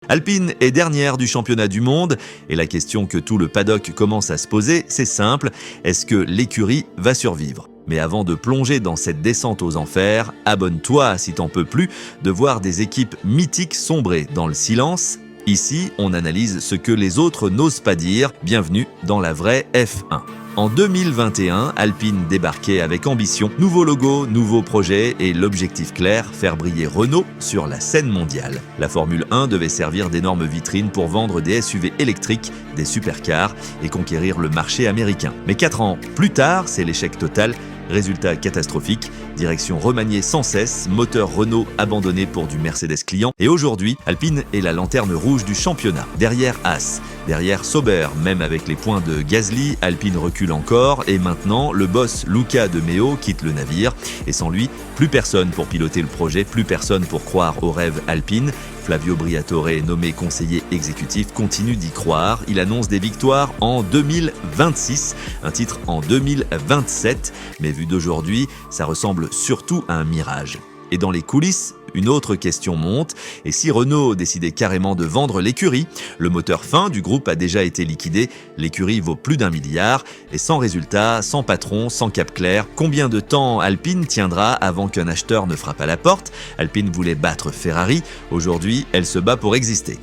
Alpine est dernière du championnat du monde et la question que tout le paddock commence à se poser, c'est simple, est-ce que l'écurie va survivre ? Mais avant de plonger dans cette descente aux enfers, abonne-toi si t'en peux plus de voir des équipes mythiques sombrer dans le silence. Ici, on analyse ce que les autres n'osent pas dire. Bienvenue dans la vraie F1. En 2021, Alpine débarquait avec ambition, nouveau logo, nouveau projet et l'objectif clair, faire briller Renault sur la scène mondiale. La Formule 1 devait servir d'énorme vitrine pour vendre des SUV électriques, des supercars et conquérir le marché américain. Mais 4 ans plus tard, c'est l'échec total. Résultat catastrophique, direction remaniée sans cesse, moteur Renault abandonné pour du Mercedes client. Et aujourd'hui, Alpine est la lanterne rouge du championnat. Derrière Haas, derrière Sauber, même avec les points de Gasly, Alpine recule encore. Et maintenant, le boss Luca de Meo quitte le navire. Et sans lui, plus personne pour piloter le projet, plus personne pour croire au rêve Alpine. Flavio Briatore, nommé conseiller exécutif, continue d'y croire. Il annonce des victoires en 2026, un titre en 2027. Mais vu d'aujourd'hui, ça ressemble surtout à un mirage. Et dans les coulisses, une autre question monte. Et si Renault décidait carrément de vendre l'écurie ? Le moteur fin du groupe a déjà été liquidé. L'écurie vaut plus d'1 milliard. Et sans résultat, sans patron, sans cap clair, combien de temps Alpine tiendra avant qu'un acheteur ne frappe à la porte ? Alpine voulait battre Ferrari. Aujourd'hui, elle se bat pour exister.